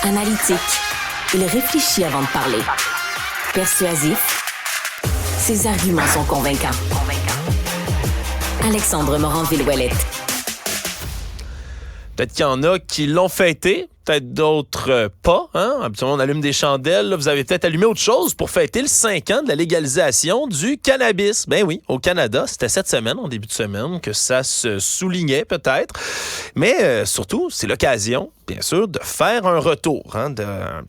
Analytique, il réfléchit avant de parler. Persuasif, ses arguments sont convaincants. Alexandre Morin-Villouellette. Peut-être qu'il y en a qui l'ont fêté, peut-être d'autres pas. Habituellement, on allume des chandelles. Là, vous avez peut-être allumé autre chose pour fêter le 5 ans de la légalisation du cannabis. Ben oui, au Canada, c'était cette semaine, en début de semaine, que ça se soulignait peut-être. Mais surtout, c'est l'occasion, bien sûr, de faire un retour, un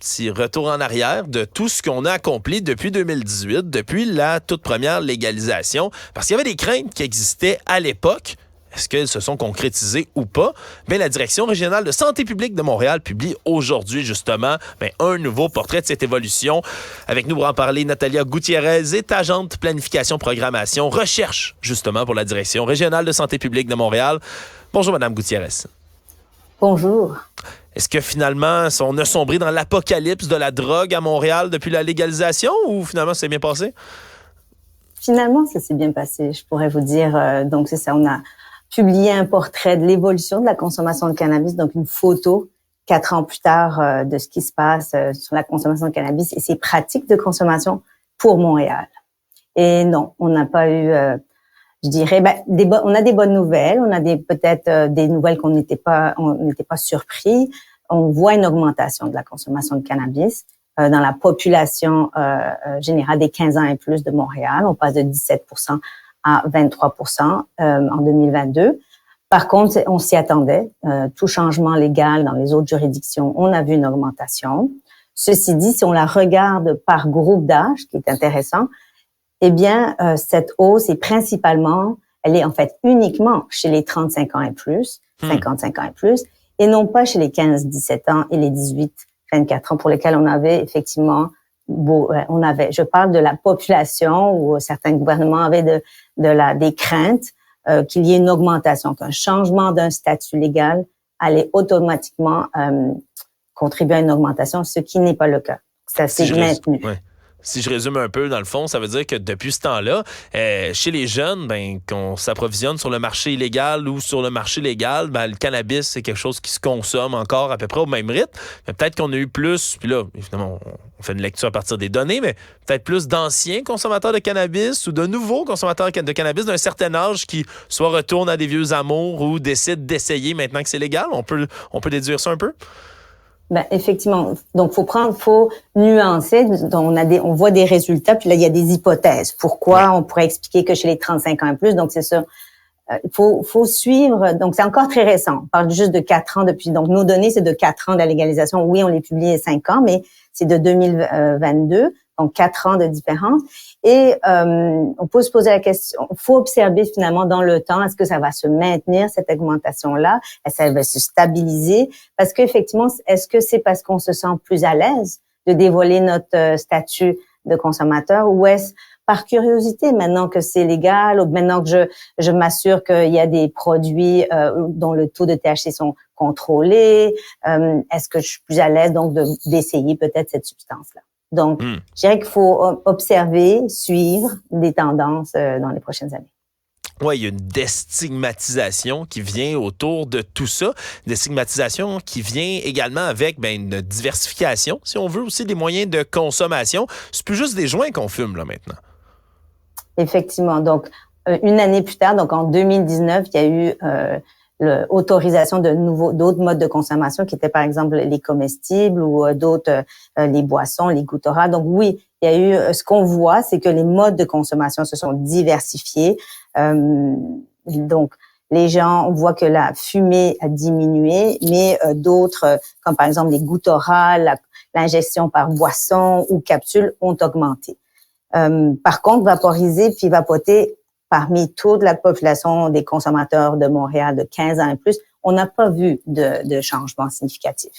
petit retour en arrière de tout ce qu'on a accompli depuis 2018, depuis la toute première légalisation. Parce qu'il y avait des craintes qui existaient à l'époque. Est-ce qu'elles se sont concrétisées ou pas? Bien, la Direction régionale de santé publique de Montréal publie aujourd'hui, justement, un nouveau portrait de cette évolution. Avec nous pour en parler, Natalia Gutiérrez est agente planification, programmation, recherche, justement, pour la Direction régionale de santé publique de Montréal. Bonjour, Madame Gutiérrez. Bonjour. Est-ce que finalement, on a sombré dans l'apocalypse de la drogue à Montréal depuis la légalisation ou finalement, ça s'est bien passé? Finalement, ça s'est bien passé, je pourrais vous dire. Donc, c'est ça, on a publié un portrait de l'évolution de la consommation de cannabis, donc une photo 4 ans plus tard de ce qui se passe sur la consommation de cannabis et ses pratiques de consommation pour Montréal. Et non, on n'a pas eu, je dirais, on a des bonnes nouvelles, on a peut-être des nouvelles on n'était pas surpris. On voit une augmentation de la consommation de cannabis dans la population générale des 15 ans et plus de Montréal. On passe de 17% à 23% en 2022. Par contre, on s'y attendait. Tout changement légal dans les autres juridictions, on a vu une augmentation. Ceci dit, si on la regarde par groupe d'âge, qui est intéressant, eh bien, cette hausse est elle est en fait uniquement chez les 35 ans et plus, 55 ans et plus, et non pas chez les 15-17 ans et les 18-24 ans pour lesquels on avait effectivement je parle de la population où certains gouvernements avaient des craintes qu'il y ait une augmentation, qu'un changement d'un statut légal allait automatiquement contribuer à une augmentation, ce qui n'est pas le cas. Ça s'est maintenu. Ouais. Si je résume un peu, dans le fond, ça veut dire que depuis ce temps-là, chez les jeunes, qu'on s'approvisionne sur le marché illégal ou sur le marché légal, le cannabis, c'est quelque chose qui se consomme encore à peu près au même rythme. Mais peut-être qu'on a eu plus, puis là, évidemment, on fait une lecture à partir des données, mais peut-être plus d'anciens consommateurs de cannabis ou de nouveaux consommateurs de cannabis d'un certain âge qui soit retournent à des vieux amours ou décident d'essayer maintenant que c'est légal. On peut déduire ça un peu? Effectivement. Donc, faut nuancer. On voit des résultats, puis là, il y a des hypothèses. Pourquoi on pourrait expliquer que chez les 35 ans et plus, donc c'est ça. Faut suivre. Donc, c'est encore très récent. On parle juste de 4 ans depuis. Donc, nos données, c'est de 4 ans de la légalisation. Oui, on les publie il y a 5 ans, mais c'est de 2022. Donc, 4 ans de différence. Et on peut se poser la question, il faut observer finalement dans le temps, est-ce que ça va se maintenir, cette augmentation-là? Est-ce qu'elle va se stabiliser? Parce qu'effectivement, est-ce que c'est parce qu'on se sent plus à l'aise de dévoiler notre statut de consommateur ou est-ce par curiosité, maintenant que c'est légal ou maintenant que je m'assure qu'il y a des produits dont le taux de THC sont contrôlés, est-ce que je suis plus à l'aise donc d'essayer peut-être cette substance-là? Donc, je dirais qu'il faut observer, suivre des tendances dans les prochaines années. Oui, il y a une déstigmatisation qui vient autour de tout ça. Une déstigmatisation qui vient également avec une diversification, si on veut, aussi des moyens de consommation. C'est plus juste des joints qu'on fume là maintenant. Effectivement. Donc, une année plus tard, donc en 2019, il y a eu l'autorisation d'autres modes de consommation qui étaient par exemple les comestibles ou d'autres, les boissons, les gouttera. Donc oui, il y a eu, ce qu'on voit, c'est que les modes de consommation se sont diversifiés. Donc les gens, on voit que la fumée a diminué, mais d'autres, comme par exemple les gouttera, l'ingestion par boisson ou capsule ont augmenté. Par contre, vaporiser puis vapoter, parmi toute la population des consommateurs de Montréal de 15 ans et plus, on n'a pas vu de changement significatif.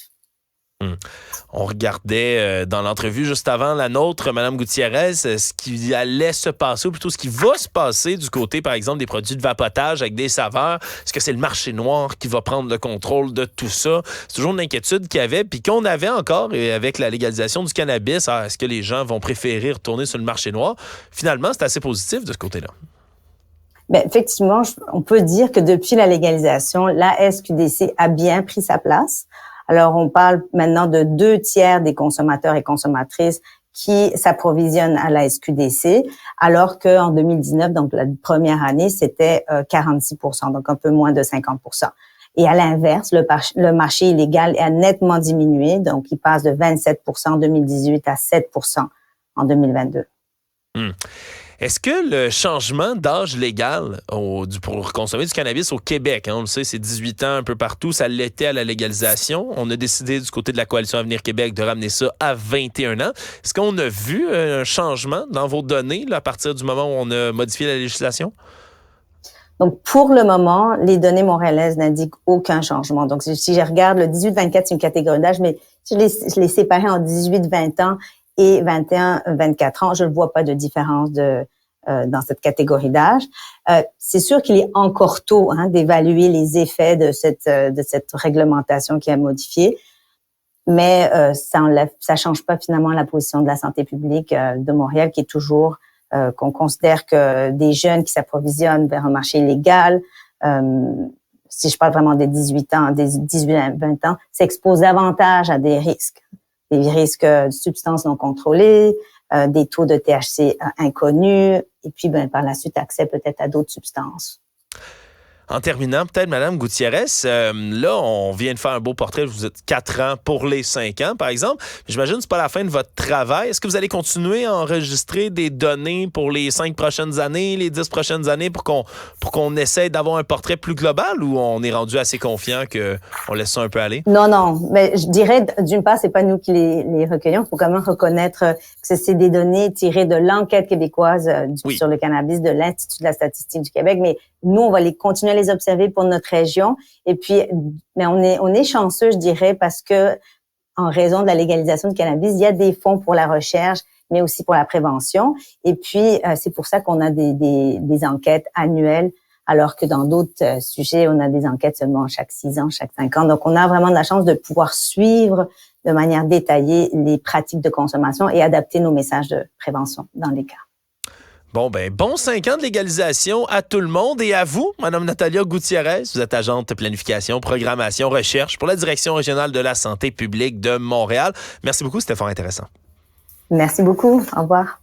On regardait dans l'entrevue juste avant la nôtre, Mme Gutiérrez, ce qui allait se passer, ou plutôt ce qui va se passer du côté, par exemple, des produits de vapotage avec des saveurs. Est-ce que c'est le marché noir qui va prendre le contrôle de tout ça? C'est toujours une inquiétude qu'il y avait, puis qu'on avait encore avec la légalisation du cannabis. Est-ce que les gens vont préférer retourner sur le marché noir? Finalement, c'est assez positif de ce côté-là. Effectivement, on peut dire que depuis la légalisation, la SQDC a bien pris sa place. Alors, on parle maintenant de 2/3 des consommateurs et consommatrices qui s'approvisionnent à la SQDC, alors qu'en 2019, donc la première année, c'était 46%, donc un peu moins de 50%. Et à l'inverse, le marché illégal a nettement diminué, donc il passe de 27% en 2018 à 7% en 2022. Est-ce que le changement d'âge légal pour consommer du cannabis au Québec, on le sait, c'est 18 ans un peu partout, ça l'était à la légalisation. On a décidé du côté de la Coalition Avenir Québec de ramener ça à 21 ans. Est-ce qu'on a vu un changement dans vos données là, à partir du moment où on a modifié la législation? Donc, pour le moment, les données montréalaises n'indiquent aucun changement. Donc, si je regarde le 18-24, c'est une catégorie d'âge, mais je l'ai séparé en 18-20 ans et 21-24 ans. Je ne vois pas de différence dans cette catégorie d'âge. C'est sûr qu'il est encore tôt d'évaluer les effets de cette réglementation qui a modifié, mais ça change pas finalement la position de la santé publique de Montréal, qui est toujours qu'on considère que des jeunes qui s'approvisionnent vers un marché illégal, si je parle vraiment des 18 ans, des 18 à 20 ans, s'exposent davantage à des risques de substances non contrôlées, des taux de THC inconnus, et puis par la suite accès peut-être à d'autres substances. En terminant, peut-être, Mme Gutiérrez, là, on vient de faire un beau portrait. Vous êtes 4 ans pour les 5 ans, par exemple. J'imagine que ce n'est pas la fin de votre travail. Est-ce que vous allez continuer à enregistrer des données pour les 5 prochaines années, les 10 prochaines années, pour qu'on essaie d'avoir un portrait plus global, ou on est rendu assez confiant qu'on laisse ça un peu aller? Non. Mais je dirais, d'une part, c'est pas nous qui les recueillons. Il faut quand même reconnaître que c'est des données tirées de l'enquête québécoise sur le cannabis de l'Institut de la statistique du Québec. Mais nous, on va continuer à les observer pour notre région. Et puis, mais on est chanceux, je dirais, parce que en raison de la légalisation du cannabis, il y a des fonds pour la recherche, mais aussi pour la prévention. Et puis, c'est pour ça qu'on a des enquêtes annuelles, alors que dans d'autres sujets, on a des enquêtes seulement chaque 6 ans, chaque 5 ans. Donc, on a vraiment la chance de pouvoir suivre de manière détaillée les pratiques de consommation et adapter nos messages de prévention dans les cas. Bon 5 ans de légalisation à tout le monde et à vous, Mme Natalia Gutiérrez. Vous êtes agente de planification, programmation, recherche pour la Direction régionale de la santé publique de Montréal. Merci beaucoup, c'était fort intéressant. Merci beaucoup. Au revoir.